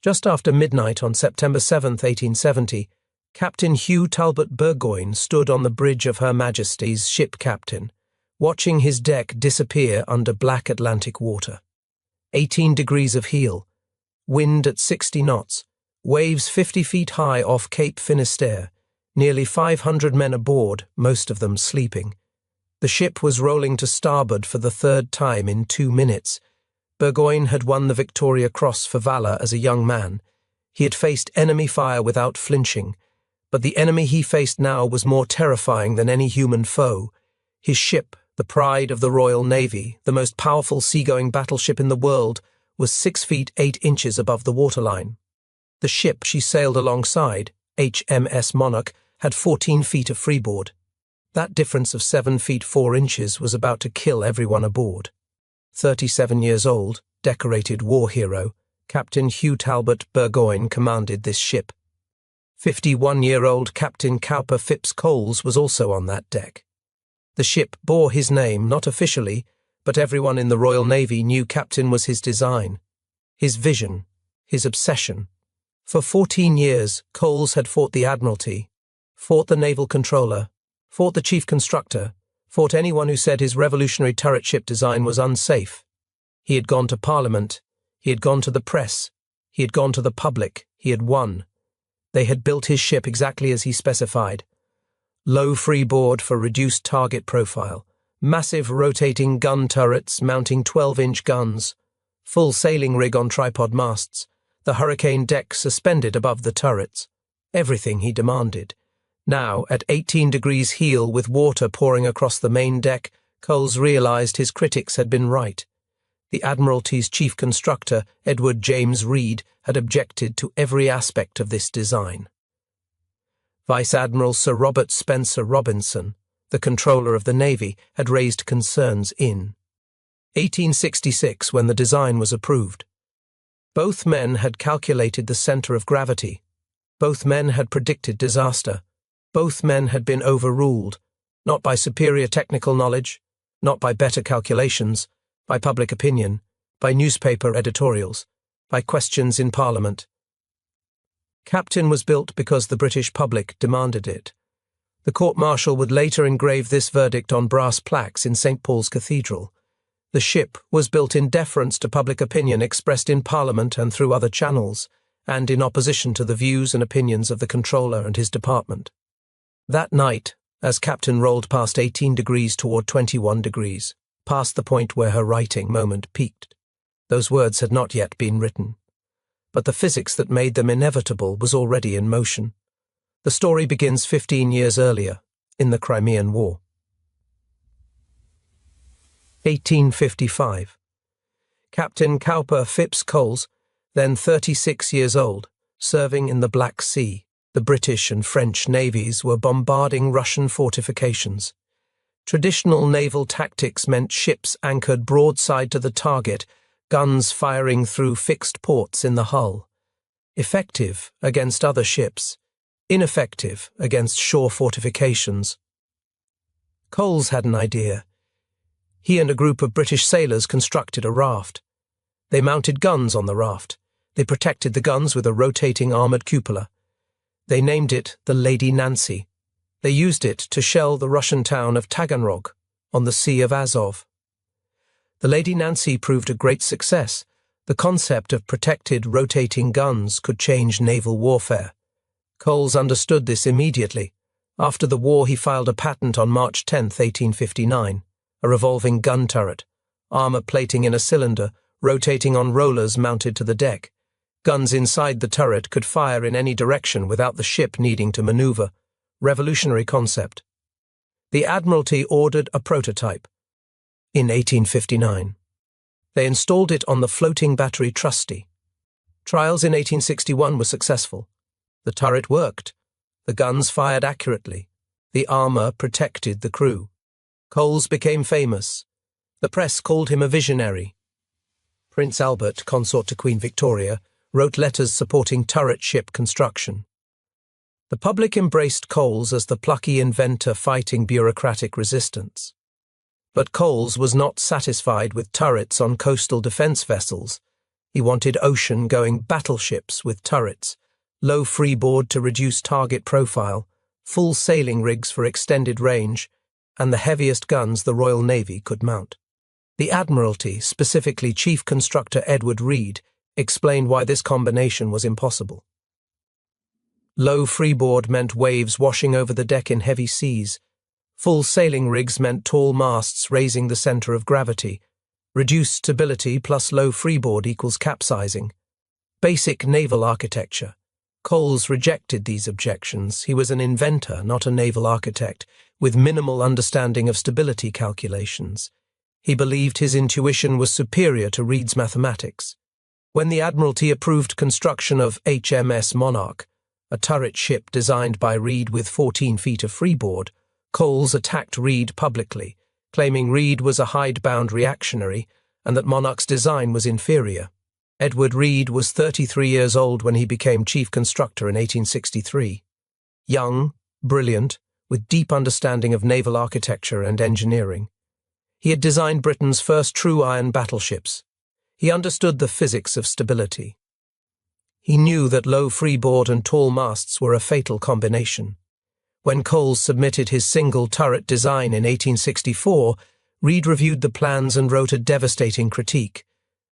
Just after midnight on September 7, 1870, Captain Hugh Talbot Burgoyne stood on the bridge of Her Majesty's ship Captain, watching his deck disappear under black Atlantic water. 18 degrees of heel, wind at 60 knots, waves 50 feet high off Cape Finisterre, nearly 500 men aboard, most of them sleeping. The ship was rolling to starboard for the third time in 2 minutes. Burgoyne had won the Victoria Cross for valour as a young man. He had faced enemy fire without flinching, but the enemy he faced now was more terrifying than any human foe. His ship, the pride of the Royal Navy, the most powerful seagoing battleship in the world, was 6 feet 8 inches above the waterline. The ship she sailed alongside, HMS Monarch, had 14 feet of freeboard. That difference of 7 feet 4 inches was about to kill everyone aboard. 37 years old, decorated war hero, Captain Hugh Talbot Burgoyne commanded this ship. 51-year-old Captain Cowper Phipps Coles was also on that deck. The ship bore his name, not officially, but everyone in the Royal Navy knew Captain was his design, his vision, his obsession. For 14 years, Coles had fought the Admiralty, fought the Naval Controller, fought the Chief Constructor, fought anyone who said his revolutionary turret ship design was unsafe. He had gone to Parliament, he had gone to the press, he had gone to the public, he had won. They had built his ship exactly as he specified. Low freeboard for reduced target profile, massive rotating gun turrets mounting 12-inch guns, full sailing rig on tripod masts, the hurricane deck suspended above the turrets. Everything he demanded. Now, at 18 degrees heel with water pouring across the main deck, Coles realized his critics had been right. The Admiralty's chief constructor, Edward James Reed, had objected to every aspect of this design. Vice Admiral Sir Robert Spencer Robinson, the controller of the Navy, had raised concerns in 1866 when the design was approved. Both men had calculated the center of gravity. Both men had predicted disaster. Both men had been overruled, not by superior technical knowledge, not by better calculations, by public opinion, by newspaper editorials, by questions in Parliament. Captain was built because the British public demanded it. The court-martial would later engrave this verdict on brass plaques in St. Paul's Cathedral. The ship was built in deference to public opinion expressed in Parliament and through other channels, and in opposition to the views and opinions of the controller and his department. That night, as Captain rolled past 18 degrees toward 21 degrees, past the point where her writing moment peaked, those words had not yet been written. But the physics that made them inevitable was already in motion. The story begins 15 years earlier, in the Crimean War. 1855. Captain Cowper Phipps Coles, then 36 years old, serving in the Black Sea. The British and French navies were bombarding Russian fortifications. Traditional naval tactics meant ships anchored broadside to the target, guns firing through fixed ports in the hull. Effective against other ships, ineffective against shore fortifications. Coles had an idea. He and a group of British sailors constructed a raft. They mounted guns on the raft. They protected the guns with a rotating armoured cupola. They named it the Lady Nancy. They used it to shell the Russian town of Taganrog on the Sea of Azov. The Lady Nancy proved a great success. The concept of protected, rotating guns could change naval warfare. Coles understood this immediately. After the war, he filed a patent on March 10, 1859, a revolving gun turret, armour plating in a cylinder, rotating on rollers mounted to the deck. Guns inside the turret could fire in any direction without the ship needing to maneuver. Revolutionary concept. The Admiralty ordered a prototype in 1859. They installed it on the floating battery Trusty. Trials in 1861 were successful. The turret worked. The guns fired accurately. The armour protected the crew. Coles became famous. The press called him a visionary. Prince Albert, consort to Queen Victoria, wrote letters supporting turret ship construction. The public embraced Coles as the plucky inventor fighting bureaucratic resistance. But Coles was not satisfied with turrets on coastal defence vessels. He wanted ocean-going battleships with turrets, low freeboard to reduce target profile, full sailing rigs for extended range, and the heaviest guns the Royal Navy could mount. The Admiralty, specifically Chief Constructor Edward Reed, explained why this combination was impossible. Low freeboard meant waves washing over the deck in heavy seas. Full sailing rigs meant tall masts raising the center of gravity. Reduced stability plus low freeboard equals capsizing. Basic naval architecture. Coles rejected these objections. He was an inventor, not a naval architect, with minimal understanding of stability calculations. He believed his intuition was superior to Reed's mathematics. When the Admiralty approved construction of HMS Monarch, a turret ship designed by Reed with 14 feet of freeboard, Coles attacked Reed publicly, claiming Reed was a hidebound reactionary and that Monarch's design was inferior. Edward Reed was 33 years old when he became chief constructor in 1863. Young, brilliant, with deep understanding of naval architecture and engineering. He had designed Britain's first true iron battleships. He understood the physics of stability. He knew that low freeboard and tall masts were a fatal combination. When Coles submitted his single turret design in 1864, Reed reviewed the plans and wrote a devastating critique.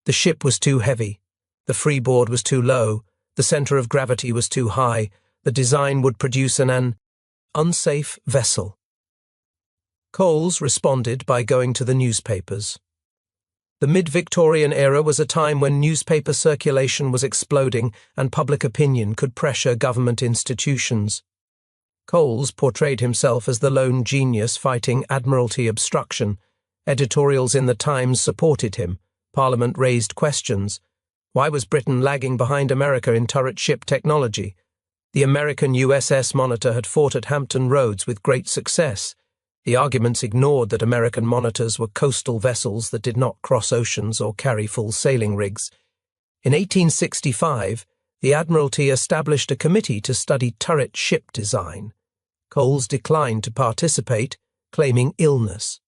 The ship was too heavy, the freeboard was too low, the center of gravity was too high, the design would produce an unsafe vessel. Coles responded by going to the newspapers. The mid-Victorian era was a time when newspaper circulation was exploding and public opinion could pressure government institutions. Coles portrayed himself as the lone genius fighting Admiralty obstruction. Editorials in the Times supported him. Parliament raised questions. Why was Britain lagging behind America in turret ship technology? The American USS Monitor had fought at Hampton Roads with great success. The arguments ignored that American monitors were coastal vessels that did not cross oceans or carry full sailing rigs. In 1865, the Admiralty established a committee to study turret ship design. Coles declined to participate, claiming illness.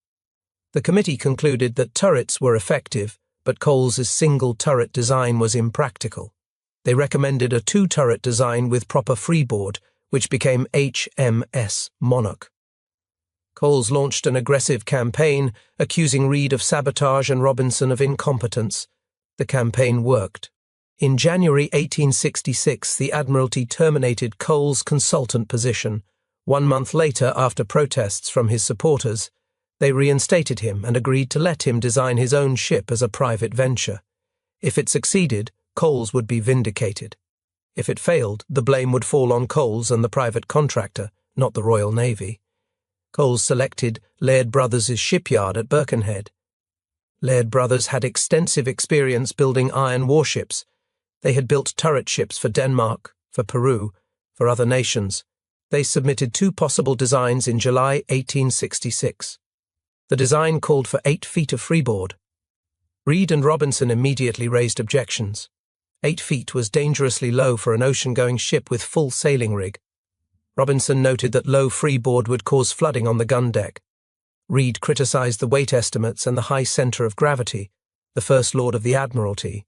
The committee concluded that turrets were effective, but Coles's single turret design was impractical. They recommended a two-turret design with proper freeboard, which became HMS Monarch. Coles launched an aggressive campaign, accusing Reed of sabotage and Robinson of incompetence. The campaign worked. In January 1866, the Admiralty terminated Coles' consultant position. 1 month later, after protests from his supporters, they reinstated him and agreed to let him design his own ship as a private venture. If it succeeded, Coles would be vindicated. If it failed, the blame would fall on Coles and the private contractor, not the Royal Navy. Coles selected Laird Brothers' shipyard at Birkenhead. Laird Brothers had extensive experience building iron warships. They had built turret ships for Denmark, for Peru, for other nations. They submitted 2 possible designs in July 1866. The design called for 8 feet of freeboard. Reed and Robinson immediately raised objections. 8 feet was dangerously low for an ocean-going ship with full sailing rig. Robinson noted that low freeboard would cause flooding on the gun deck. Reed criticized the weight estimates and the high center of gravity, the First Lord of the Admiralty.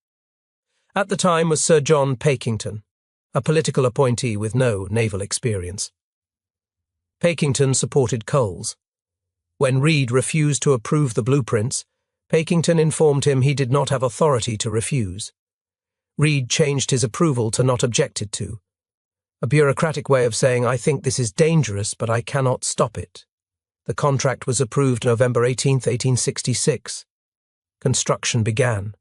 At the time was Sir John Pakington, a political appointee with no naval experience. Pakington supported Coles. When Reed refused to approve the blueprints, Pakington informed him he did not have authority to refuse. Reed changed his approval to not objected to. A bureaucratic way of saying, I think this is dangerous, but I cannot stop it. The contract was approved November 18, 1866. Construction began.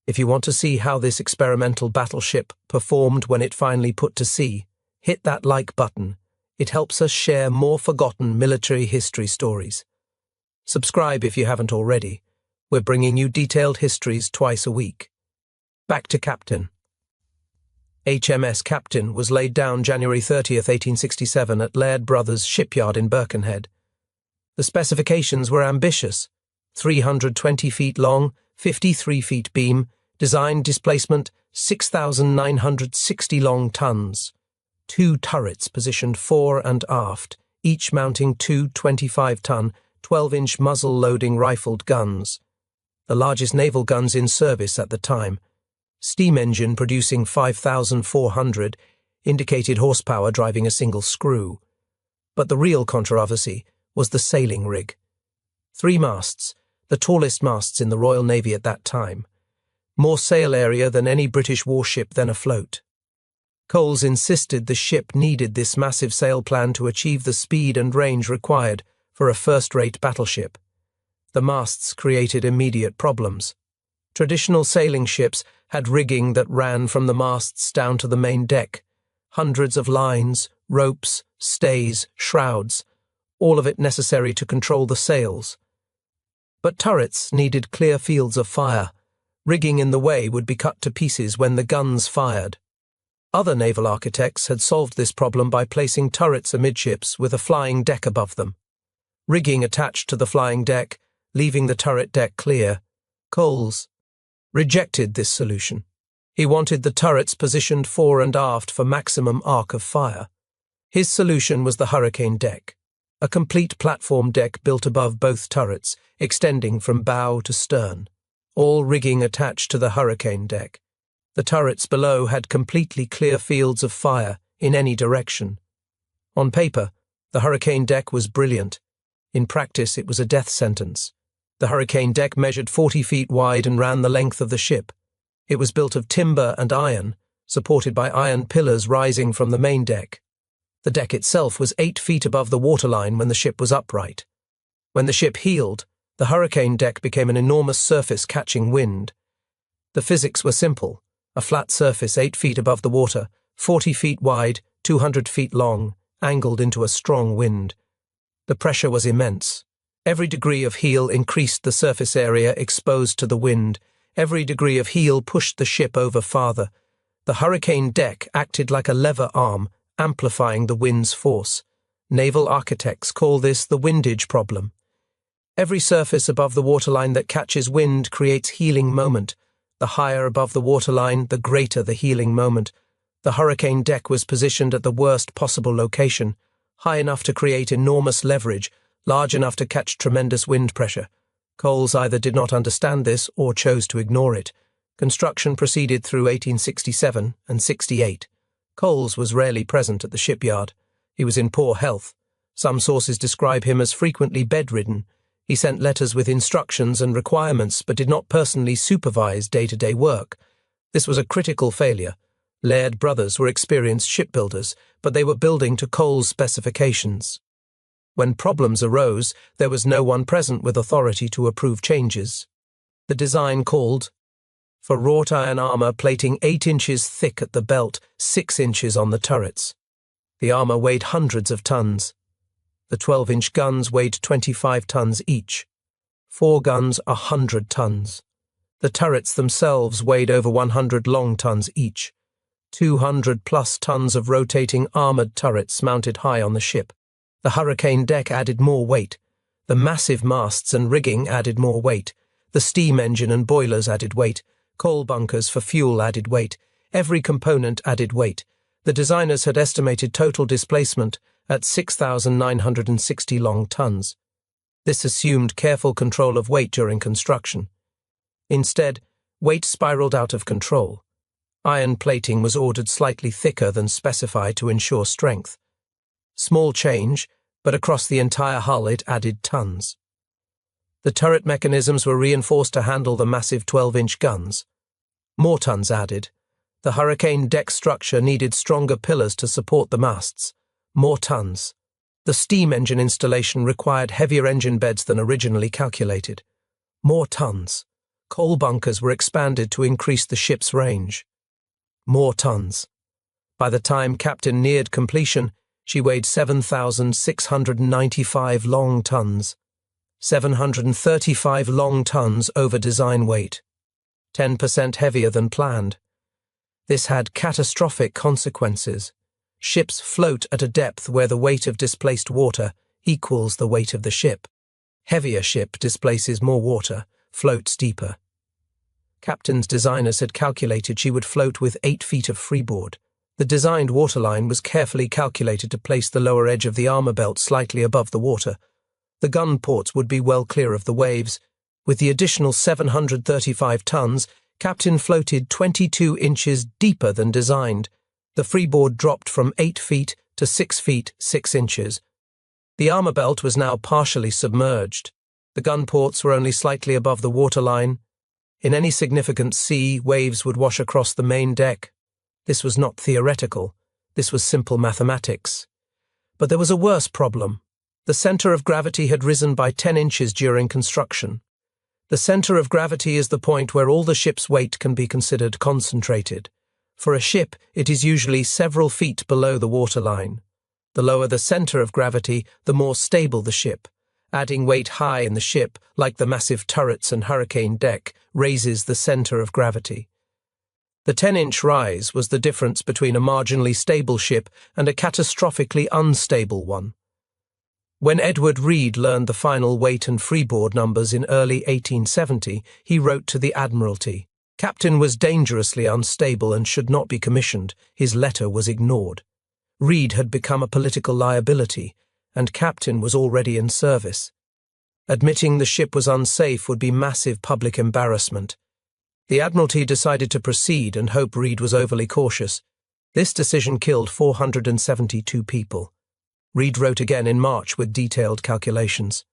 If you want to see how this experimental battleship performed when it finally put to sea, hit that like button. It helps us share more forgotten military history stories. Subscribe if you haven't already. We're bringing you detailed histories twice a week. Back to Captain. HMS Captain was laid down January 30, 1867 at Laird Brothers' shipyard in Birkenhead. The specifications were ambitious: 320 feet long, 53 feet beam, design displacement 6,960 long tons. 2 turrets positioned fore and aft, each mounting 2 25-ton, 12-inch muzzle-loading rifled guns, the largest naval guns in service at the time. Steam engine producing 5,400 indicated horsepower driving a single screw. But the real controversy was the sailing rig. 3 masts, the tallest masts in the Royal Navy at that time. More sail area than any British warship then afloat. Coles insisted the ship needed this massive sail plan to achieve the speed and range required for a first-rate battleship. The masts created immediate problems. Traditional sailing ships had rigging that ran from the masts down to the main deck. Hundreds of lines, ropes, stays, shrouds, all of it necessary to control the sails. But turrets needed clear fields of fire. Rigging in the way would be cut to pieces when the guns fired. Other naval architects had solved this problem by placing turrets amidships with a flying deck above them. Rigging attached to the flying deck, leaving the turret deck clear. Coles rejected this solution. He wanted the turrets positioned fore and aft for maximum arc of fire. His solution was the hurricane deck, a complete platform deck built above both turrets, extending from bow to stern. All rigging attached to the hurricane deck. The turrets below had completely clear fields of fire in any direction. On paper, the hurricane deck was brilliant. In practice, it was a death sentence. The hurricane deck measured 40 feet wide and ran the length of the ship. It was built of timber and iron, supported by iron pillars rising from the main deck. The deck itself was 8 feet above the waterline when the ship was upright. When the ship heeled, the hurricane deck became an enormous surface catching wind. The physics were simple. A flat surface 8 feet above the water, 40 feet wide, 200 feet long, angled into a strong wind. The pressure was immense. Every degree of heel increased the surface area exposed to the wind. Every degree of heel pushed the ship over farther. The hurricane deck acted like a lever arm, amplifying the wind's force. Naval architects call this the windage problem. Every surface above the waterline that catches wind creates heeling moment. The higher above the waterline, the greater the heeling moment. The hurricane deck was positioned at the worst possible location, high enough to create enormous leverage, large enough to catch tremendous wind pressure. Coles either did not understand this or chose to ignore it. Construction proceeded through 1867 and 68. Coles was rarely present at the shipyard. He was in poor health. Some sources describe him as frequently bedridden. He sent letters with instructions and requirements but did not personally supervise day-to-day work. This was a critical failure. Laird brothers were experienced shipbuilders, but they were building to Coles' specifications. When problems arose, there was no one present with authority to approve changes. The design called for wrought iron armor plating 8 inches thick at the belt, 6 inches on the turrets. The armor weighed hundreds of tons. The 12-inch guns weighed 25 tons each. 4 guns, 100 tons. The turrets themselves weighed over 100 long tons each. 200-plus tons of rotating armored turrets mounted high on the ship. The hurricane deck added more weight. The massive masts and rigging added more weight. The steam engine and boilers added weight. Coal bunkers for fuel added weight. Every component added weight. The designers had estimated total displacement at 6,960 long tons. This assumed careful control of weight during construction. Instead, weight spiraled out of control. Iron plating was ordered slightly thicker than specified to ensure strength. Small change, but across the entire hull it added tons. The turret mechanisms were reinforced to handle the massive 12-inch guns. More tons added. The hurricane deck structure needed stronger pillars to support the masts. More tons. The steam engine installation required heavier engine beds than originally calculated. More tons. Coal bunkers were expanded to increase the ship's range. More tons. By the time Captain neared completion, she weighed 7,695 long tons. 735 long tons over design weight. 10% heavier than planned. This had catastrophic consequences. Ships float at a depth where the weight of displaced water equals the weight of the ship. Heavier ship displaces more water, floats deeper. Captain's designers had calculated she would float with 8 feet of freeboard. The designed waterline was carefully calculated to place the lower edge of the armor belt slightly above the water. The gun ports would be well clear of the waves. With the additional 735 tons, Captain floated 22 inches deeper than designed. The freeboard dropped from 8 feet to 6 feet 6 inches. The armor belt was now partially submerged. The gun ports were only slightly above the waterline. In any significant sea, waves would wash across the main deck. This was not theoretical. This was simple mathematics. But there was a worse problem. The center of gravity had risen by 10 inches during construction. The center of gravity is the point where all the ship's weight can be considered concentrated. For a ship, it is usually several feet below the waterline. The lower the center of gravity, the more stable the ship. Adding weight high in the ship, like the massive turrets and hurricane deck, raises the center of gravity. The 10-inch rise was the difference between a marginally stable ship and a catastrophically unstable one. When Edward Reed learned the final weight and freeboard numbers in early 1870, he wrote to the Admiralty. Captain was dangerously unstable and should not be commissioned. His letter was ignored. Reed had become a political liability, and Captain was already in service. Admitting the ship was unsafe would be massive public embarrassment. The Admiralty decided to proceed and hope Reed was overly cautious. This decision killed 472 people. Reed wrote again in March with detailed calculations.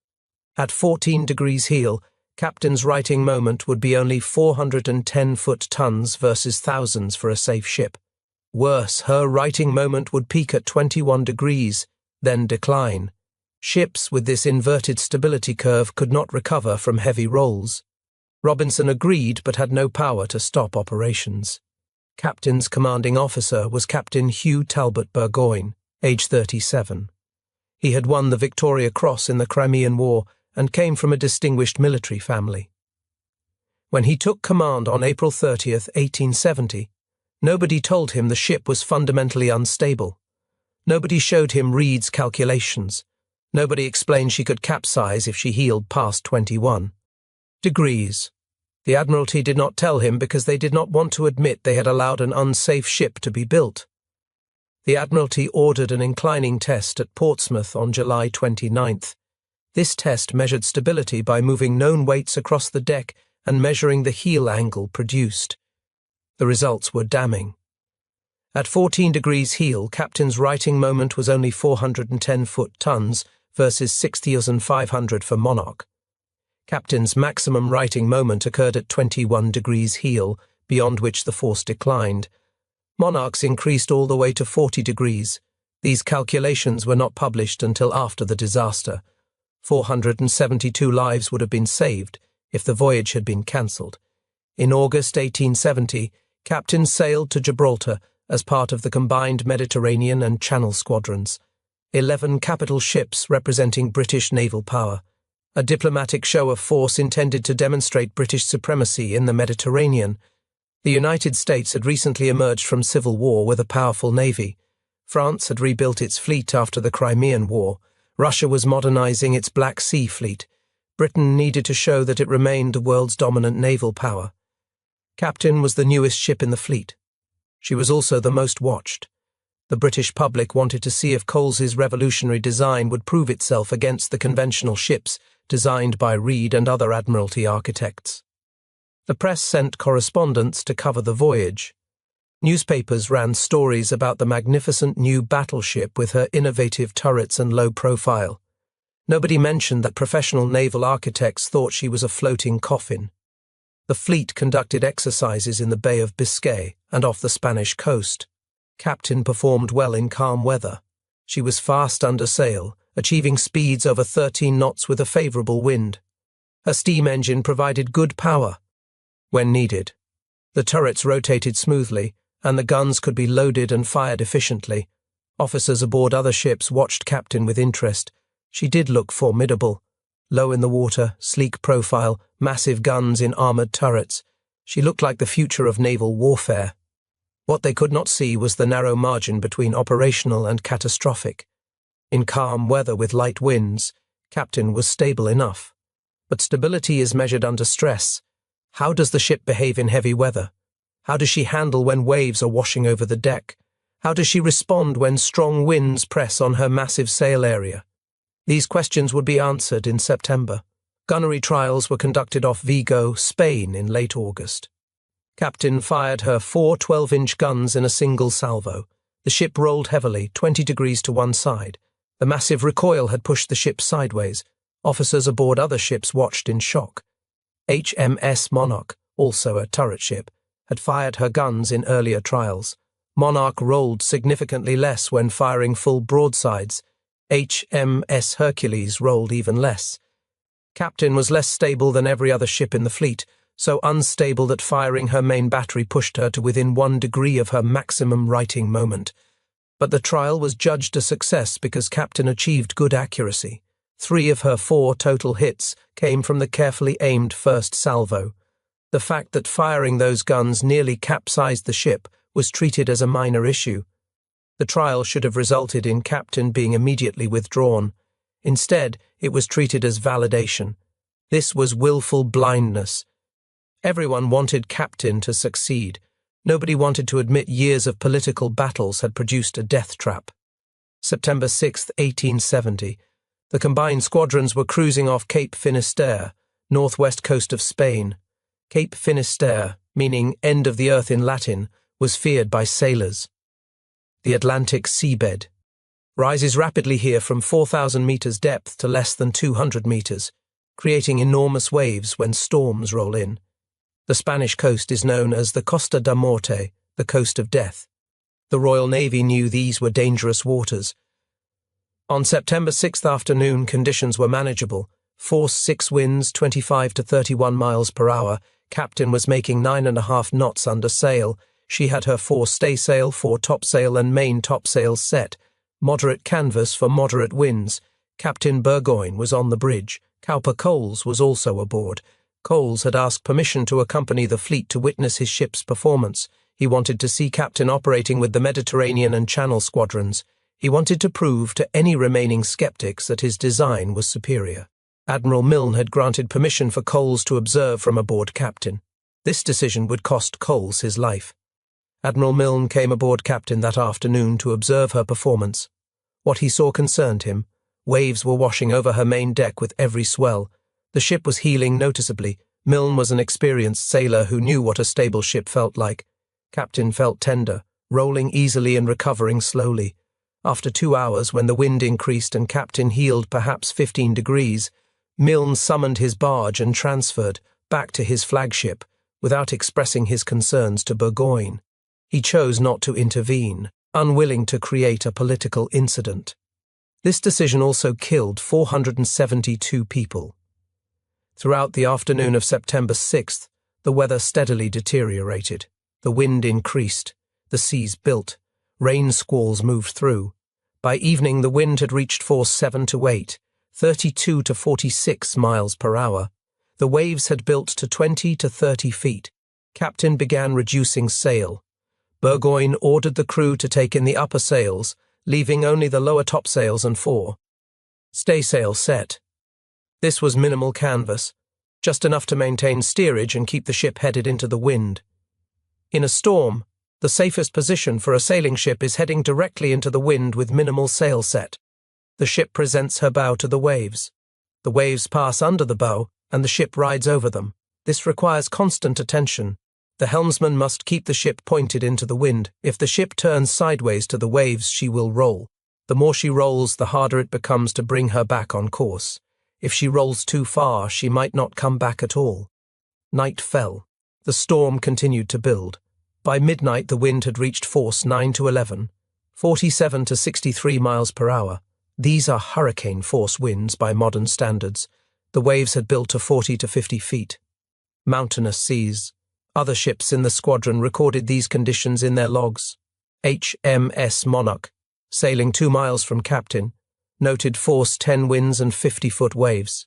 At 14 degrees heel, Captain's righting moment would be only 410 foot-tons versus thousands for a safe ship. Worse, her righting moment would peak at 21 degrees, then decline. Ships with this inverted stability curve could not recover from heavy rolls. Robinson agreed but had no power to stop operations. Captain's commanding officer was Captain Hugh Talbot Burgoyne, age 37. He had won the Victoria Cross in the Crimean War and came from a distinguished military family. When he took command on April 30, 1870, nobody told him the ship was fundamentally unstable. Nobody showed him Reed's calculations. Nobody explained she could capsize if she heeled past 21 degrees. The Admiralty did not tell him because they did not want to admit they had allowed an unsafe ship to be built. The Admiralty ordered an inclining test at Portsmouth on July 29th. This test measured stability by moving known weights across the deck and measuring the heel angle produced. The results were damning. At 14 degrees heel, Captain's righting moment was only 410 foot-tons versus 60,500 for Monarch. Captain's maximum righting moment occurred at 21 degrees heel, beyond which the force declined. Monarch's increased all the way to 40 degrees. These calculations were not published until after the disaster. 472 lives would have been saved if the voyage had been cancelled. In August 1870, Captain sailed to Gibraltar as part of the combined Mediterranean and Channel squadrons. 11 capital ships representing British naval power. A diplomatic show of force intended to demonstrate British supremacy in the Mediterranean. The United States had recently emerged from civil war with a powerful navy. France had rebuilt its fleet after the Crimean War. Russia was modernizing its Black Sea fleet. Britain needed to show that it remained the world's dominant naval power. Captain was the newest ship in the fleet. She was also the most watched. The British public wanted to see if Coles's revolutionary design would prove itself against the conventional ships designed by Reed and other Admiralty architects. The press sent correspondents to cover the voyage. Newspapers ran stories about the magnificent new battleship with her innovative turrets and low profile. Nobody mentioned that professional naval architects thought she was a floating coffin. The fleet conducted exercises in the Bay of Biscay and off the Spanish coast. Captain performed well in calm weather. She was fast under sail, achieving speeds over 13 knots with a favourable wind. Her steam engine provided good power when needed. The turrets rotated smoothly, and the guns could be loaded and fired efficiently. Officers aboard other ships watched Captain with interest. She did look formidable. Low in the water, sleek profile, massive guns in armoured turrets. She looked like the future of naval warfare. What they could not see was the narrow margin between operational and catastrophic. In calm weather with light winds, Captain was stable enough. But stability is measured under stress. How does the ship behave in heavy weather? How does she handle when waves are washing over the deck? How does she respond when strong winds press on her massive sail area? These questions would be answered in September. Gunnery trials were conducted off Vigo, Spain in late August. Captain fired her 4 12-inch guns in a single salvo. The ship rolled heavily, 20 degrees to one side. The massive recoil had pushed the ship sideways. Officers aboard other ships watched in shock. HMS Monarch, also a turret ship, had fired her guns in earlier trials. Monarch rolled significantly less when firing full broadsides. HMS Hercules rolled even less. Captain was less stable than every other ship in the fleet, so unstable that firing her main battery pushed her to within 1 degree of her maximum righting moment. But the trial was judged a success because Captain achieved good accuracy. 3 of her 4 total hits came from the carefully aimed first salvo. The fact that firing those guns nearly capsized the ship was treated as a minor issue. The trial should have resulted in Captain being immediately withdrawn. Instead, it was treated as validation. This was willful blindness. Everyone wanted Captain to succeed. Nobody wanted to admit years of political battles had produced a death trap. September 6, 1870. The combined squadrons were cruising off Cape Finisterre, northwest coast of Spain. Cape Finisterre, meaning end of the earth in Latin, was feared by sailors. The Atlantic seabed rises rapidly here from 4,000 meters depth to less than 200 meters, creating enormous waves when storms roll in. The Spanish coast is known as the Costa da Morte, the coast of death. The Royal Navy knew these were dangerous waters. On September 6th afternoon, conditions were manageable. Force 6 winds, 25 to 31 miles per hour. Captain was making 9.5 knots under sail. She had her 4 staysail, 4 topsail and main topsails set. Moderate canvas for moderate winds. Captain Burgoyne was on the bridge. Cowper Coles was also aboard. Coles had asked permission to accompany the fleet to witness his ship's performance. He wanted to see Captain operating with the Mediterranean and Channel squadrons. He wanted to prove to any remaining skeptics that his design was superior. Admiral Milne had granted permission for Coles to observe from aboard Captain. This decision would cost Coles his life. Admiral Milne came aboard Captain that afternoon to observe her performance. What he saw concerned him. Waves were washing over her main deck with every swell. The ship was heeling noticeably. Milne was an experienced sailor who knew what a stable ship felt like. Captain felt tender, rolling easily and recovering slowly. After 2 hours, when the wind increased and Captain heeled perhaps 15 degrees, Milne summoned his barge and transferred back to his flagship without expressing his concerns to Burgoyne. He chose not to intervene, unwilling to create a political incident. This decision also killed 472 people. Throughout the afternoon of September 6th, the weather steadily deteriorated. The wind increased. The seas built. Rain squalls moved through. By evening, the wind had reached force 7 to 8, 32 to 46 miles per hour. The waves had built to 20 to 30 feet. Captain began reducing sail. Burgoyne ordered the crew to take in the upper sails, leaving only the lower topsails and 4 staysail set. This was minimal canvas, just enough to maintain steerage and keep the ship headed into the wind. In a storm, the safest position for a sailing ship is heading directly into the wind with minimal sail set. The ship presents her bow to the waves. The waves pass under the bow, and the ship rides over them. This requires constant attention. The helmsman must keep the ship pointed into the wind. If the ship turns sideways to the waves, she will roll. The more she rolls, the harder it becomes to bring her back on course. If she rolls too far, she might not come back at all. Night fell. The storm continued to build. By midnight, the wind had reached force 9 to 11, 47 to 63 miles per hour. These are hurricane force winds by modern standards. The waves had built to 40 to 50 feet. Mountainous seas. Other ships in the squadron recorded these conditions in their logs. HMS Monarch, sailing 2 miles from Captain, noted force 10 winds and 50-foot waves.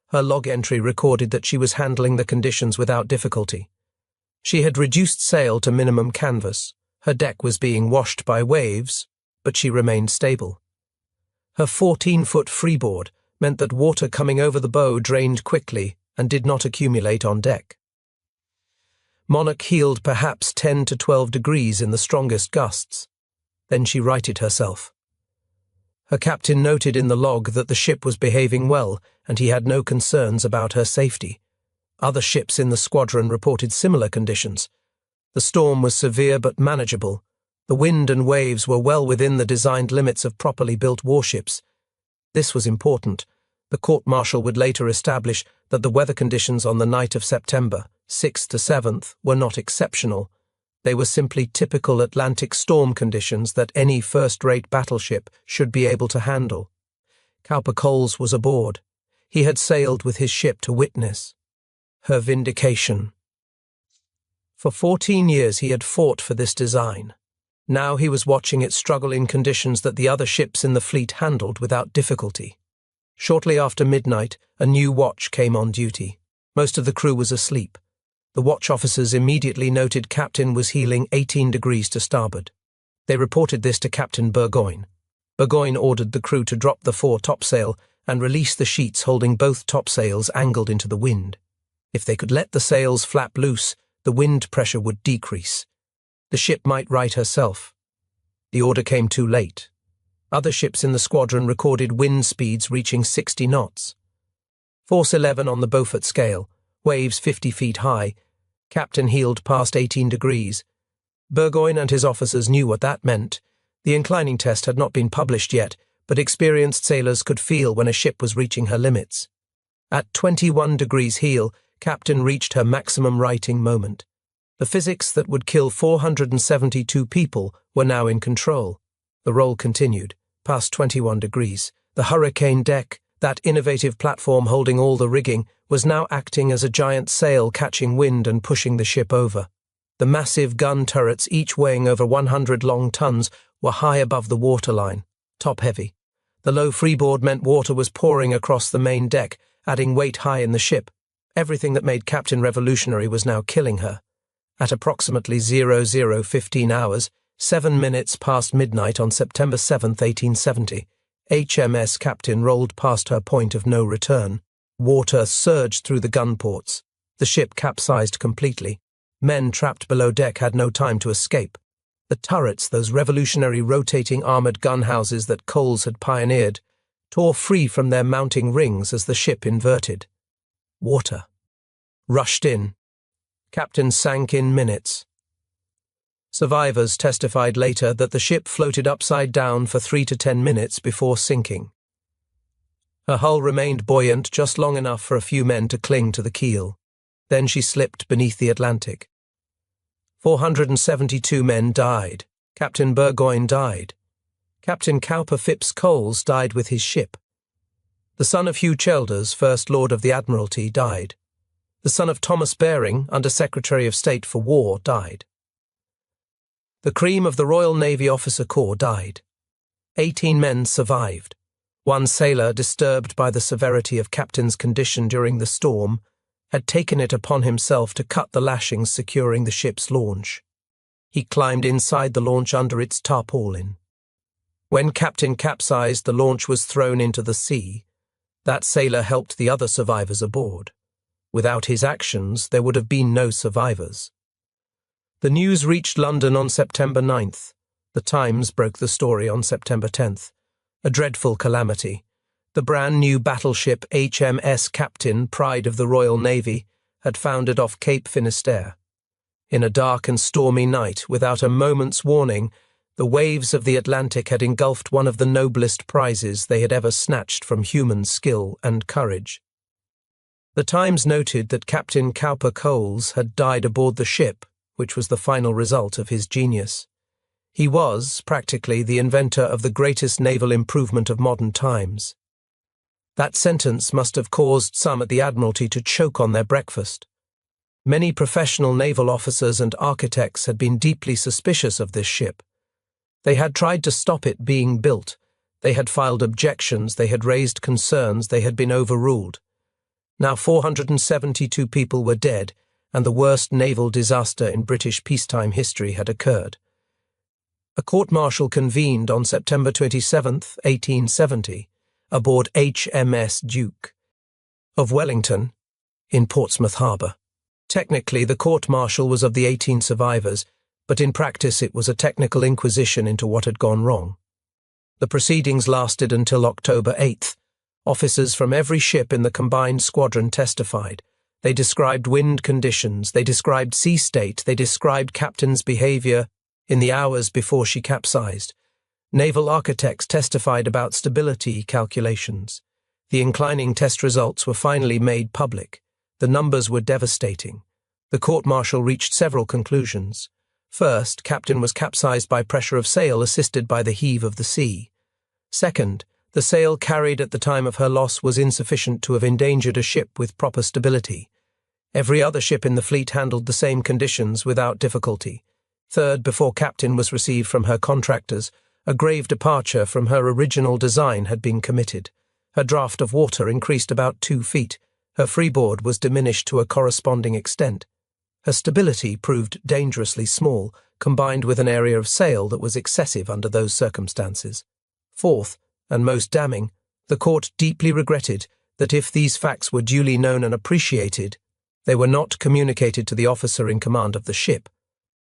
Her log entry recorded that she was handling the conditions without difficulty. She had reduced sail to minimum canvas. Her deck was being washed by waves, but she remained stable. Her 14-foot freeboard meant that water coming over the bow drained quickly and did not accumulate on deck. Monarch heeled perhaps 10 to 12 degrees in the strongest gusts. Then she righted herself. Her captain noted in the log that the ship was behaving well, and he had no concerns about her safety. Other ships in the squadron reported similar conditions. The storm was severe but manageable. The wind and waves were well within the designed limits of properly built warships. This was important. The court-martial would later establish that the weather conditions on the night of September 6th to 7th were not exceptional. They were simply typical Atlantic storm conditions that any first-rate battleship should be able to handle. Cowper Coles was aboard. He had sailed with his ship to witness her vindication. For 14 years he had fought for this design. Now he was watching it struggle in conditions that the other ships in the fleet handled without difficulty. Shortly after midnight, a new watch came on duty. Most of the crew was asleep. The watch officers immediately noted Captain was heeling 18 degrees to starboard. They reported this to Captain Burgoyne. Burgoyne ordered the crew to drop the fore topsail and release the sheets holding both topsails angled into the wind. If they could let the sails flap loose, the wind pressure would decrease. The ship might right herself. The order came too late. Other ships in the squadron recorded wind speeds reaching 60 knots. Force 11 on the Beaufort scale, waves 50 feet high. Captain heeled past 18 degrees. Burgoyne and his officers knew what that meant. The inclining test had not been published yet, but experienced sailors could feel when a ship was reaching her limits. At 21 degrees heel, Captain reached her maximum righting moment. The physics that would kill 472 people were now in control. The roll continued, past 21 degrees. The hurricane deck, that innovative platform holding all the rigging, was now acting as a giant sail catching wind and pushing the ship over. The massive gun turrets, each weighing over 100 long tons, were high above the waterline, top-heavy. The low freeboard meant water was pouring across the main deck, adding weight high in the ship. Everything that made Captain revolutionary was now killing her. At approximately 00:15 hours, 7 minutes past midnight on September 7, 1870, HMS Captain rolled past her point of no return. Water surged through the gun ports. The ship capsized completely. Men trapped below deck had no time to escape. The turrets, those revolutionary rotating armoured gun houses that Coles had pioneered, tore free from their mounting rings as the ship inverted. Water rushed in. Captain sank in minutes. Survivors testified later that the ship floated upside down for 3 to 10 minutes before sinking. Her hull remained buoyant just long enough for a few men to cling to the keel. Then she slipped beneath the Atlantic. 472 men died. Captain Burgoyne died. Captain Cowper Phipps Coles died with his ship. The son of Hugh Chelders, First Lord of the Admiralty, died. The son of Thomas Baring, Under Secretary of State for War, died. The cream of the Royal Navy Officer Corps died. 18 men survived. One sailor, disturbed by the severity of Captain's condition during the storm, had taken it upon himself to cut the lashings securing the ship's launch. He climbed inside the launch under its tarpaulin. When Captain capsized, the launch was thrown into the sea. That sailor helped the other survivors aboard. Without his actions, there would have been no survivors. The news reached London on September 9th. The Times broke the story on September 10th. A dreadful calamity. The brand new battleship HMS Captain, Pride of the Royal Navy, had foundered off Cape Finisterre. In a dark and stormy night, without a moment's warning, the waves of the Atlantic had engulfed one of the noblest prizes they had ever snatched from human skill and courage. The Times noted that Captain Cowper Coles had died aboard the ship, which was the final result of his genius. He was, practically, the inventor of the greatest naval improvement of modern times. That sentence must have caused some at the Admiralty to choke on their breakfast. Many professional naval officers and architects had been deeply suspicious of this ship. They had tried to stop it being built. They had filed objections. They had raised concerns. They had been overruled. Now 472 people were dead, and the worst naval disaster in British peacetime history had occurred. A court-martial convened on September 27, 1870, aboard HMS Duke of Wellington in Portsmouth Harbour. Technically, the court-martial was of the 18 survivors, but in practice it was a technical inquisition into what had gone wrong. The proceedings lasted until October 8th. Officers from every ship in the combined squadron testified. They described wind conditions, they described sea state, they described captain's behavior in the hours before she capsized. Naval architects testified about stability calculations. The inclining test results were finally made public. The numbers were devastating. The court-martial reached several conclusions. First, captain was capsized by pressure of sail assisted by the heave of the sea. Second, the sail carried at the time of her loss was insufficient to have endangered a ship with proper stability. Every other ship in the fleet handled the same conditions without difficulty. Third, before captain was received from her contractors, a grave departure from her original design had been committed. Her draft of water increased about 2 feet. Her freeboard was diminished to a corresponding extent. Her stability proved dangerously small, combined with an area of sail that was excessive under those circumstances. Fourth, and most damning, the court deeply regretted that if these facts were duly known and appreciated, they were not communicated to the officer in command of the ship,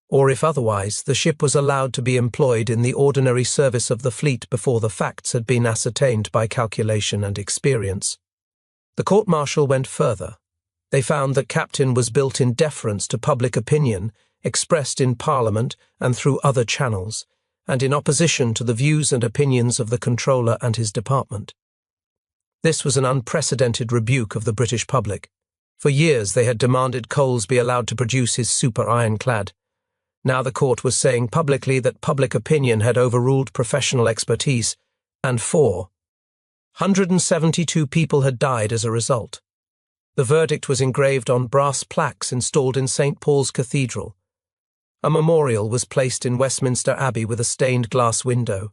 or if otherwise, the ship was allowed to be employed in the ordinary service of the fleet before the facts had been ascertained by calculation and experience. The court-martial went further. They found that captain was built in deference to public opinion, expressed in Parliament and through other channels, and in opposition to the views and opinions of the controller and his department. This was an unprecedented rebuke of the British public. For years they had demanded Coles be allowed to produce his super ironclad. Now the court was saying publicly that public opinion had overruled professional expertise, and 472 people had died as a result. The verdict was engraved on brass plaques installed in St. Paul's Cathedral. A memorial was placed in Westminster Abbey with a stained glass window.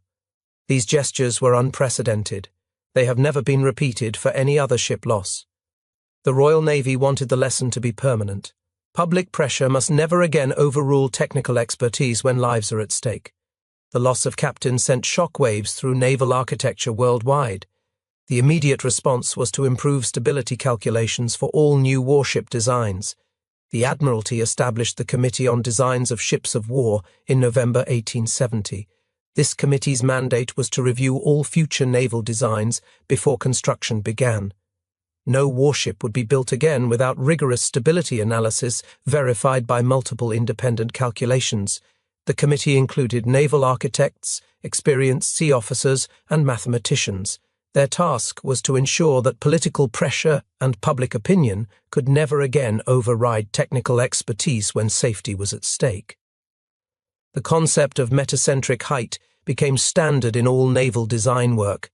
These gestures were unprecedented. They have never been repeated for any other ship loss. The Royal Navy wanted the lesson to be permanent. Public pressure must never again overrule technical expertise when lives are at stake. The loss of captain sent shockwaves through naval architecture worldwide. The immediate response was to improve stability calculations for all new warship designs. The Admiralty established the Committee on Designs of Ships of War in November 1870. This committee's mandate was to review all future naval designs before construction began. No warship would be built again without rigorous stability analysis verified by multiple independent calculations. The committee included naval architects, experienced sea officers, and mathematicians. Their task was to ensure that political pressure and public opinion could never again override technical expertise when safety was at stake. The concept of metacentric height became standard in all naval design work.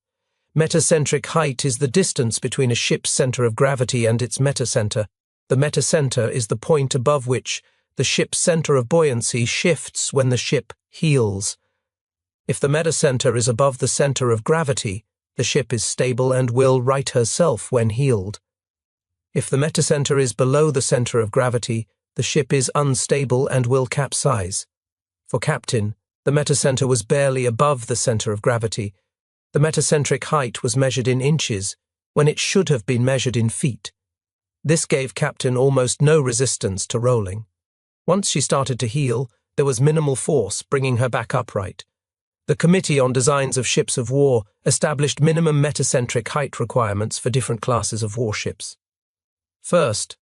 Metacentric height is the distance between a ship's center of gravity and its metacenter. The metacenter is the point above which the ship's center of buoyancy shifts when the ship heels. If the metacenter is above the center of gravity, the ship is stable and will right herself when heeled. If the metacenter is below the center of gravity, the ship is unstable and will capsize. For captain, the metacenter was barely above the center of gravity. The metacentric height was measured in inches, when it should have been measured in feet. This gave captain almost no resistance to rolling. Once she started to heel, there was minimal force bringing her back upright. The Committee on Designs of Ships of War established minimum metacentric height requirements for different classes of warships. First,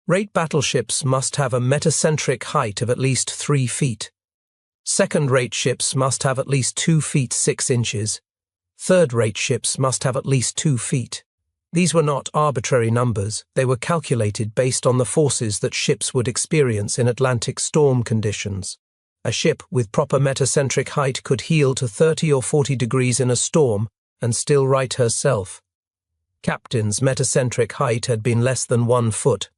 rate battleships must have a metacentric height of at least 3 feet. Second-rate ships must have at least 2 feet 6 inches. Third-rate ships must have at least 2 feet. These were not arbitrary numbers, they were calculated based on the forces that ships would experience in Atlantic storm conditions. A ship with proper metacentric height could heel to 30 or 40 degrees in a storm and still right herself. Captain's metacentric height had been less than 1 foot.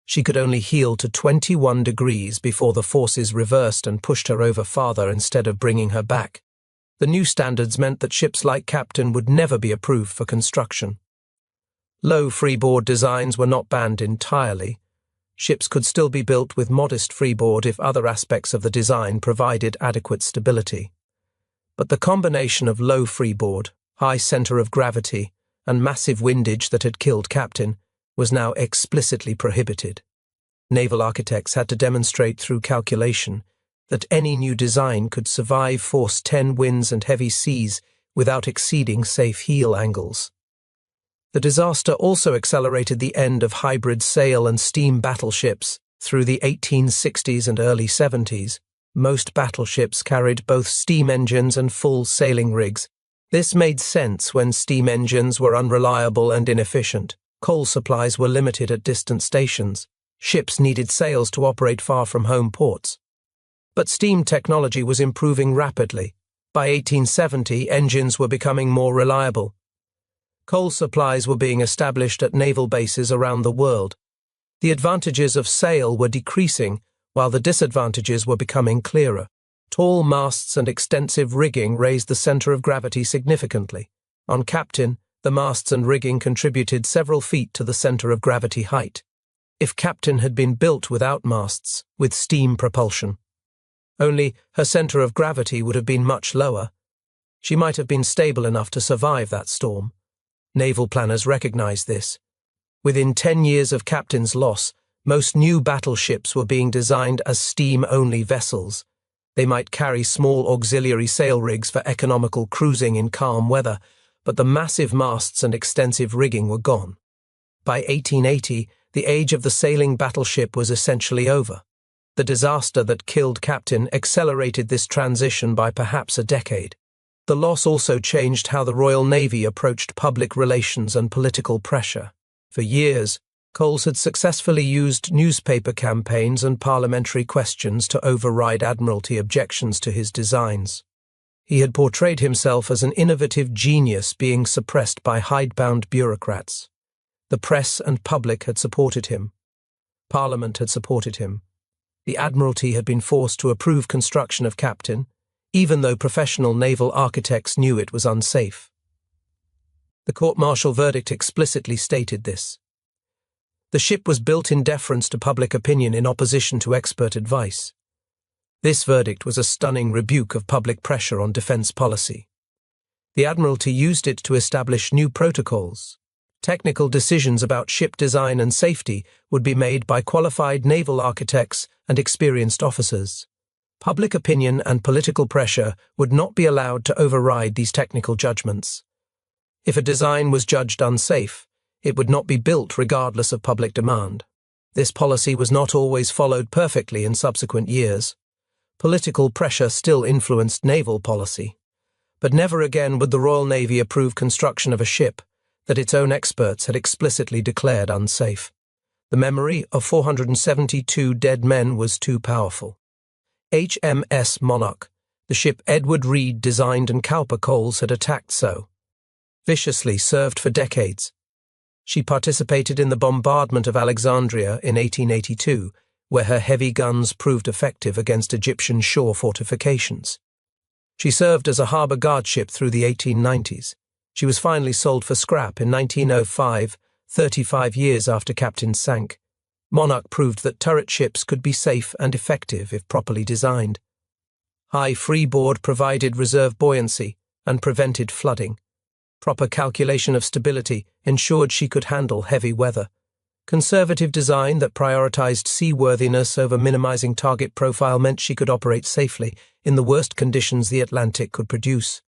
She could only heel to 21 degrees before the forces reversed and pushed her over farther instead of bringing her back. The new standards meant that ships like Captain would never be approved for construction. Low freeboard designs were not banned entirely. Ships could still be built with modest freeboard if other aspects of the design provided adequate stability. But the combination of low freeboard, high center of gravity, and massive windage that had killed Captain was now explicitly prohibited. Naval architects had to demonstrate through calculation that any new design could survive force 10 winds and heavy seas without exceeding safe heel angles. The disaster also accelerated the end of hybrid sail and steam battleships. Through the 1860s and early 70s, most battleships carried both steam engines and full sailing rigs. This made sense when steam engines were unreliable and inefficient. Coal supplies were limited at distant stations. Ships needed sails to operate far from home ports. But steam technology was improving rapidly. By 1870, engines were becoming more reliable. Coal supplies were being established at naval bases around the world. The advantages of sail were decreasing, while the disadvantages were becoming clearer. Tall masts and extensive rigging raised the center of gravity significantly. On Captain, the masts and rigging contributed several feet to the center of gravity height. If Captain had been built without masts, with steam propulsion, only her center of gravity would have been much lower. She might have been stable enough to survive that storm. Naval planners recognized this. Within 10 years of Captain's loss, most new battleships were being designed as steam-only vessels. They might carry small auxiliary sail rigs for economical cruising in calm weather, but the massive masts and extensive rigging were gone. By 1880, the age of the sailing battleship was essentially over. The disaster that killed Captain accelerated this transition by perhaps a decade. The loss also changed how the Royal Navy approached public relations and political pressure. For years, Coles had successfully used newspaper campaigns and parliamentary questions to override Admiralty objections to his designs. He had portrayed himself as an innovative genius being suppressed by hidebound bureaucrats. The press and public had supported him. Parliament had supported him. The Admiralty had been forced to approve construction of Captain, even though professional naval architects knew it was unsafe. The court-martial verdict explicitly stated this. The ship was built in deference to public opinion in opposition to expert advice. This verdict was a stunning rebuke of public pressure on defense policy. The Admiralty used it to establish new protocols. Technical decisions about ship design and safety would be made by qualified naval architects and experienced officers. Public opinion and political pressure would not be allowed to override these technical judgments. If a design was judged unsafe, it would not be built regardless of public demand. This policy was not always followed perfectly in subsequent years. Political pressure still influenced naval policy. But never again would the Royal Navy approve construction of a ship that its own experts had explicitly declared unsafe. The memory of 472 dead men was too powerful. HMS Monarch, the ship Edward Reed designed and Cowper Coles had attacked so viciously, served for decades. She participated in the bombardment of Alexandria in 1882, where her heavy guns proved effective against Egyptian shore fortifications. She served as a harbour guard ship through the 1890s. She was finally sold for scrap in 1905, 35 years after Captain sank. Monarch proved that turret ships could be safe and effective if properly designed. High freeboard provided reserve buoyancy and prevented flooding. Proper calculation of stability ensured she could handle heavy weather. Conservative design that prioritized seaworthiness over minimizing target profile meant she could operate safely in the worst conditions the Atlantic could produce.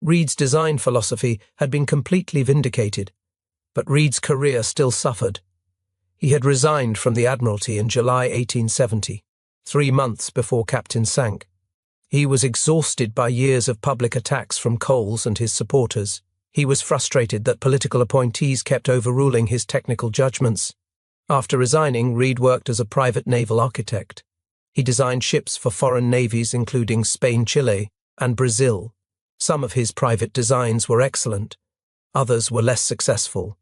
Reed's design philosophy had been completely vindicated, but Reed's career still suffered. He had resigned from the Admiralty in July 1870, 3 months before Captain sank. He was exhausted by years of public attacks from Coles and his supporters. He was frustrated that political appointees kept overruling his technical judgments. After resigning, Reed worked as a private naval architect. He designed ships for foreign navies including Spain, Chile, and Brazil. Some of his private designs were excellent. Others were less successful.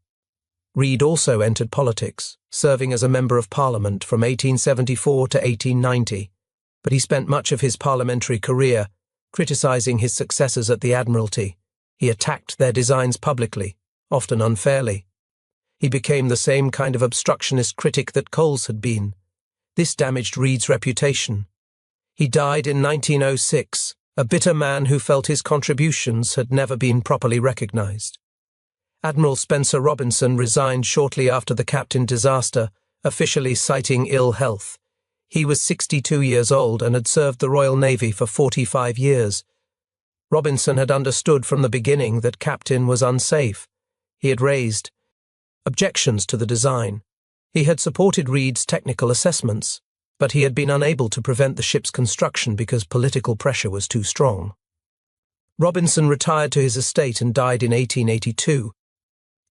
Reed also entered politics, serving as a Member of Parliament from 1874 to 1890. But he spent much of his parliamentary career criticizing his successors at the Admiralty. He attacked their designs publicly, often unfairly. He became the same kind of obstructionist critic that Coles had been. This damaged Reed's reputation. He died in 1906, a bitter man who felt his contributions had never been properly recognized. Admiral Spencer Robinson resigned shortly after the Captain disaster, officially citing ill health. He was 62 years old and had served the Royal Navy for 45 years. Robinson had understood from the beginning that Captain was unsafe. He had raised objections to the design. He had supported Reed's technical assessments, but he had been unable to prevent the ship's construction because political pressure was too strong. Robinson retired to his estate and died in 1882.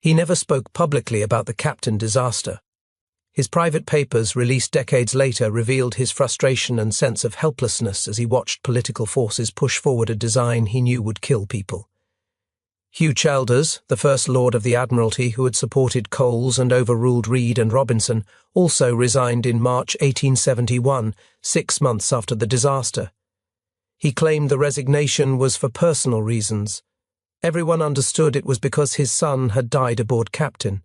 He never spoke publicly about the Captain disaster. His private papers, released decades later, revealed his frustration and sense of helplessness as he watched political forces push forward a design he knew would kill people. Hugh Challders, the First Lord of the Admiralty who had supported Coles and overruled Reed and Robinson, also resigned in March 1871, 6 months after the disaster. He claimed the resignation was for personal reasons. Everyone understood it was because his son had died aboard Captain.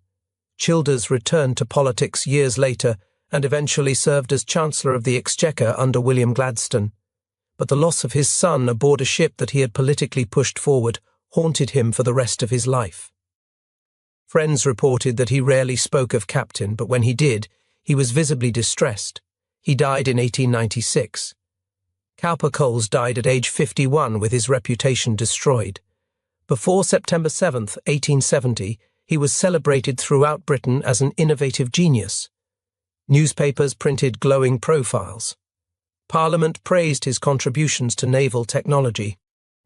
Childers returned to politics years later and eventually served as Chancellor of the Exchequer under William Gladstone. But the loss of his son aboard a ship that he had politically pushed forward haunted him for the rest of his life. Friends reported that he rarely spoke of Captain, but when he did, he was visibly distressed. He died in 1896. Cowper Coles died at age 51 with his reputation destroyed. Before September 7, 1870, he was celebrated throughout Britain as an innovative genius. Newspapers printed glowing profiles. Parliament praised his contributions to naval technology.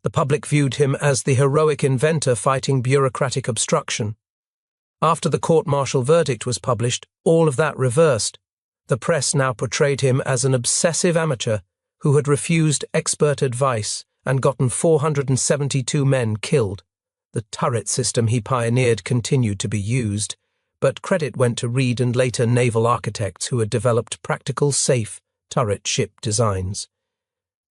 The public viewed him as the heroic inventor fighting bureaucratic obstruction. After the court-martial verdict was published, all of that reversed. The press now portrayed him as an obsessive amateur who had refused expert advice and gotten 472 men killed. The turret system he pioneered continued to be used, but credit went to Reed and later naval architects who had developed practical, safe turret ship designs.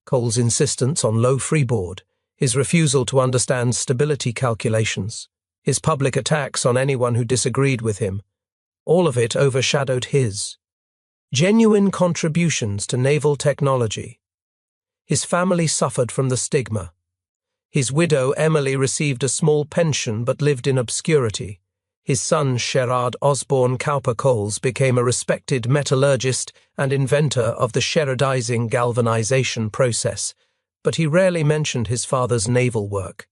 Coles' insistence on low freeboard, his refusal to understand stability calculations, his public attacks on anyone who disagreed with him, all of it overshadowed his genuine contributions to naval technology. His family suffered from the stigma. His widow, Emily, received a small pension but lived in obscurity. His son, Sherard Osborne Cowper Coles, became a respected metallurgist and inventor of the Sherardizing galvanization process, but he rarely mentioned his father's naval work.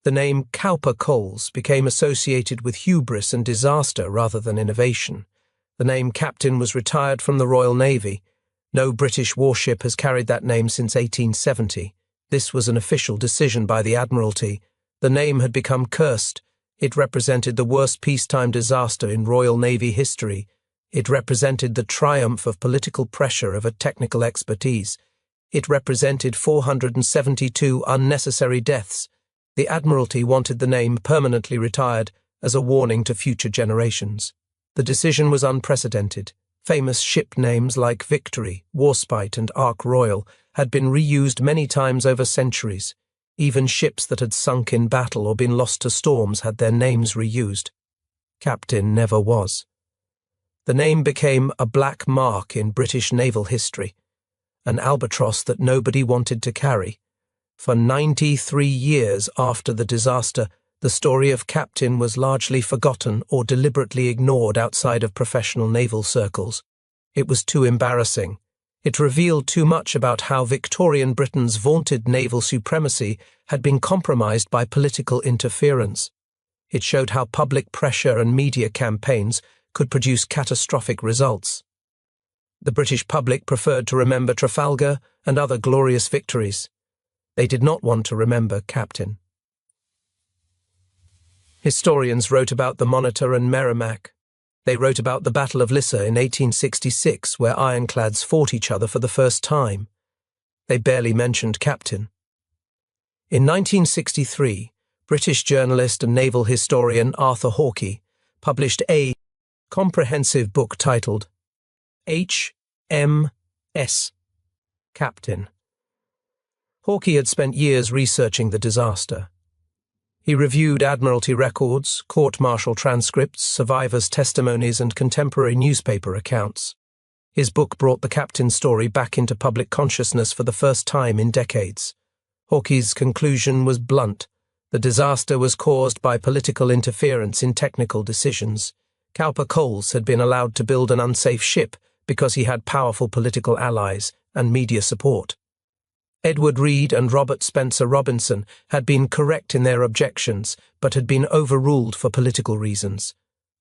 The name Cowper Coles became associated with hubris and disaster rather than innovation. The name Captain was retired from the Royal Navy. No British warship has carried that name since 1870. This was an official decision by the Admiralty. The name had become cursed. It represented the worst peacetime disaster in Royal Navy history. It represented the triumph of political pressure over technical expertise. It represented 472 unnecessary deaths. The Admiralty wanted the name permanently retired as a warning to future generations. The decision was unprecedented. Famous ship names like Victory, Warspite, and Ark Royal had been reused many times over centuries. Even ships that had sunk in battle or been lost to storms had their names reused. Captain never was. The name became a black mark in British naval history, an albatross that nobody wanted to carry. For 93 years after the disaster, the story of Captain was largely forgotten or deliberately ignored outside of professional naval circles. It was too embarrassing. It revealed too much about how Victorian Britain's vaunted naval supremacy had been compromised by political interference. It showed how public pressure and media campaigns could produce catastrophic results. The British public preferred to remember Trafalgar and other glorious victories. They did not want to remember Captain. Historians wrote about the Monitor and Merrimac. They wrote about the Battle of Lissa in 1866, where ironclads fought each other for the first time. They barely mentioned Captain. In 1963, British journalist and naval historian Arthur Hawkey published a comprehensive book titled H.M.S. Captain. Hawkey had spent years researching the disaster. He reviewed Admiralty records, court-martial transcripts, survivors' testimonies, and contemporary newspaper accounts. His book brought the Captain's story back into public consciousness for the first time in decades. Hawkey's conclusion was blunt. The disaster was caused by political interference in technical decisions. Cowper Coles had been allowed to build an unsafe ship because he had powerful political allies and media support. Edward Reed and Robert Spencer Robinson had been correct in their objections, but had been overruled for political reasons.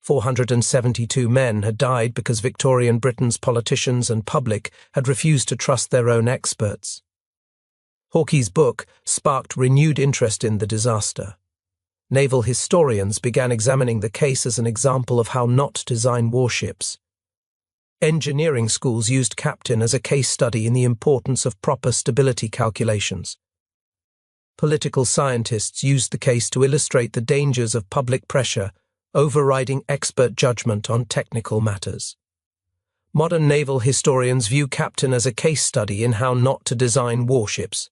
472 men had died because Victorian Britain's politicians and public had refused to trust their own experts. Hawkey's book sparked renewed interest in the disaster. Naval historians began examining the case as an example of how not to design warships. Engineering schools used Captain as a case study in the importance of proper stability calculations. Political scientists used the case to illustrate the dangers of public pressure overriding expert judgment on technical matters. Modern naval historians view Captain as a case study in how not to design warships.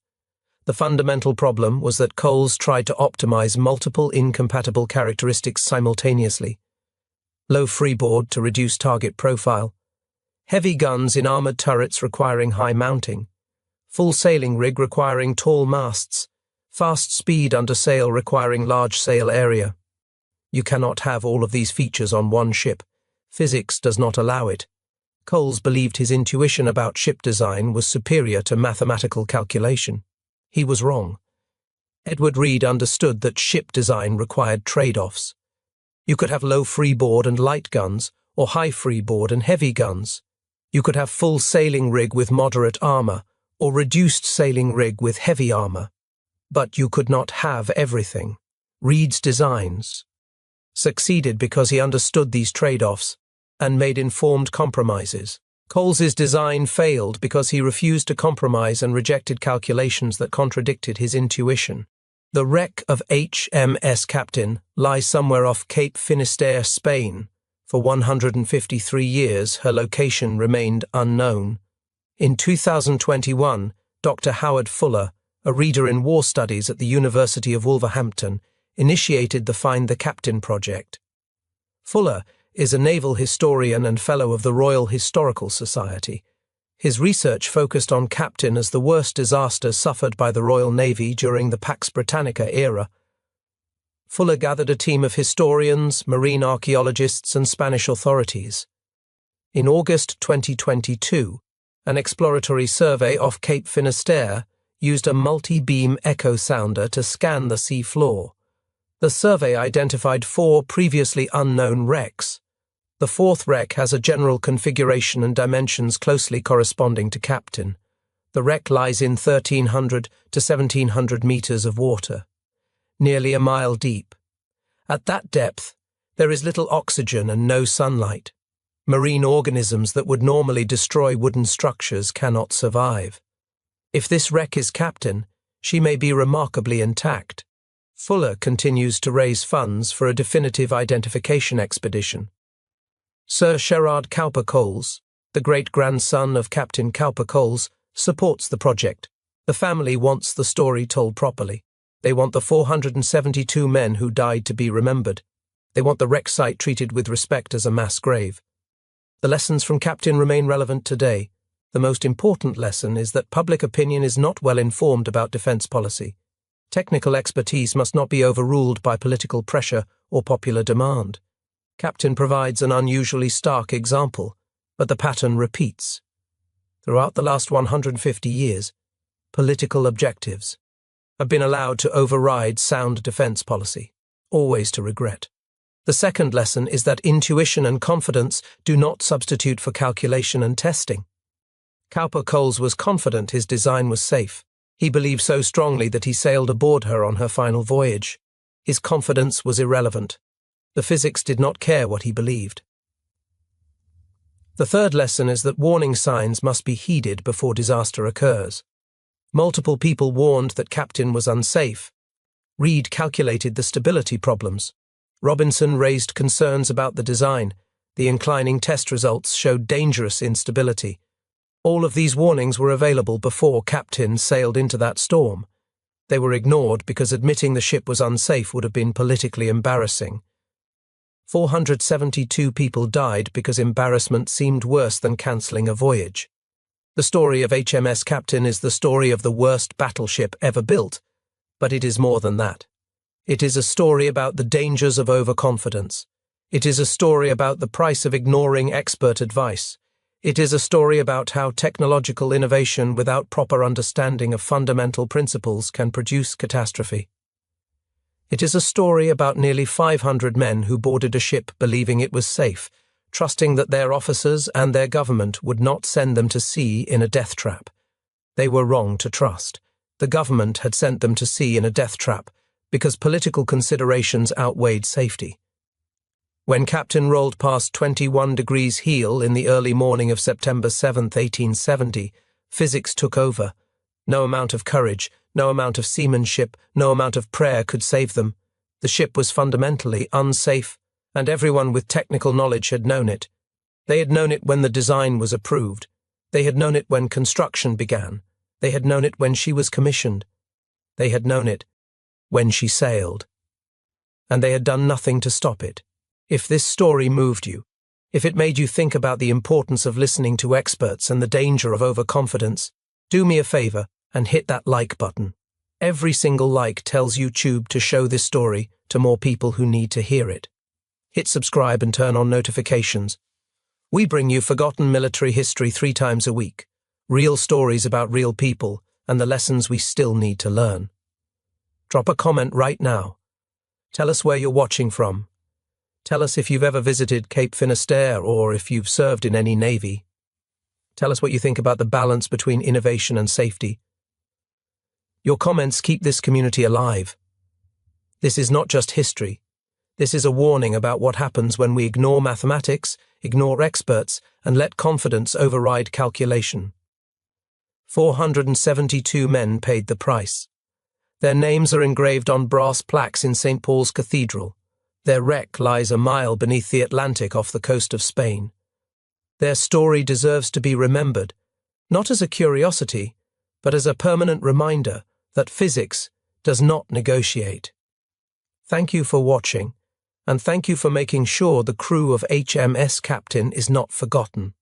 The fundamental problem was that Coles tried to optimize multiple incompatible characteristics simultaneously. Low freeboard to reduce target profile, heavy guns in armored turrets requiring high mounting, full sailing rig requiring tall masts, fast speed under sail requiring large sail area. You cannot have all of these features on one ship. Physics does not allow it. Coles believed his intuition about ship design was superior to mathematical calculation. He was wrong. Edward Reed understood that ship design required trade-offs. You could have low freeboard and light guns, or high freeboard and heavy guns. You could have full sailing rig with moderate armor, or reduced sailing rig with heavy armor. But you could not have everything. Reed's designs succeeded because he understood these trade-offs and made informed compromises. Coles's design failed because he refused to compromise and rejected calculations that contradicted his intuition. The wreck of HMS Captain lies somewhere off Cape Finisterre, Spain. For 153 years, her location remained unknown. In 2021, Dr. Howard Fuller, a reader in war studies at the University of Wolverhampton, initiated the Find the Captain project. Fuller is a naval historian and fellow of the Royal Historical Society. His research focused on Captain as the worst disaster suffered by the Royal Navy during the Pax Britannica era. Fuller gathered a team of historians, marine archaeologists, and Spanish authorities. In August 2022, an exploratory survey off Cape Finisterre used a multi-beam echo sounder to scan the sea floor. The survey identified 4 previously unknown wrecks. The 4th wreck has a general configuration and dimensions closely corresponding to Captain. The wreck lies in 1,300 to 1,700 meters of water, nearly a mile deep. At that depth, there is little oxygen and no sunlight. Marine organisms that would normally destroy wooden structures cannot survive. If this wreck is Captain, she may be remarkably intact. Fuller continues to raise funds for a definitive identification expedition. Sir Sherard Cowper-Coles, the great-grandson of Captain Cowper-Coles, supports the project. The family wants the story told properly. They want the 472 men who died to be remembered. They want the wreck site treated with respect as a mass grave. The lessons from Captain remain relevant today. The most important lesson is that public opinion is not well informed about defense policy. Technical expertise must not be overruled by political pressure or popular demand. Captain provides an unusually stark example, but the pattern repeats. Throughout the last 150 years, political objectives have been allowed to override sound defense policy, always to regret. The second lesson is that intuition and confidence do not substitute for calculation and testing. Cowper-Coles was confident his design was safe. He believed so strongly that he sailed aboard her on her final voyage. His confidence was irrelevant. The physics did not care what he believed. The third lesson is that warning signs must be heeded before disaster occurs. Multiple people warned that Captain was unsafe. Reed calculated the stability problems. Robinson raised concerns about the design. The inclining test results showed dangerous instability. All of these warnings were available before Captain sailed into that storm. They were ignored because admitting the ship was unsafe would have been politically embarrassing. 472 people died because embarrassment seemed worse than cancelling a voyage. The story of HMS Captain is the story of the worst battleship ever built, but it is more than that. It is a story about the dangers of overconfidence. It is a story about the price of ignoring expert advice. It is a story about how technological innovation without proper understanding of fundamental principles can produce catastrophe. It is a story about nearly 500 men who boarded a ship believing it was safe, trusting that their officers and their government would not send them to sea in a death trap. They were wrong to trust. The government had sent them to sea in a death trap because political considerations outweighed safety. When Captain rolled past 21 degrees heel in the early morning of September 7, 1870, physics took over. No amount of courage, no amount of seamanship, no amount of prayer could save them. The ship was fundamentally unsafe, and everyone with technical knowledge had known it. They had known it when the design was approved. They had known it when construction began. They had known it when she was commissioned. They had known it when she sailed. And they had done nothing to stop it. If this story moved you, if it made you think about the importance of listening to experts and the danger of overconfidence, do me a favor and hit that like button. Every single like tells YouTube to show this story to more people who need to hear it. Hit subscribe and turn on notifications. We bring you forgotten military history 3 times a week, real stories about real people and the lessons we still need to learn. Drop a comment right now. Tell us where you're watching from. Tell us if you've ever visited Cape Finisterre or if you've served in any navy. Tell us what you think about the balance between innovation and safety. Your comments keep this community alive. This is not just history. This is a warning about what happens when we ignore mathematics, ignore experts, and let confidence override calculation. 472 men paid the price. Their names are engraved on brass plaques in St. Paul's Cathedral. Their wreck lies a mile beneath the Atlantic off the coast of Spain. Their story deserves to be remembered, not as a curiosity, but as a permanent reminder that physics does not negotiate. Thank you for watching, and thank you for making sure the crew of HMS Captain is not forgotten.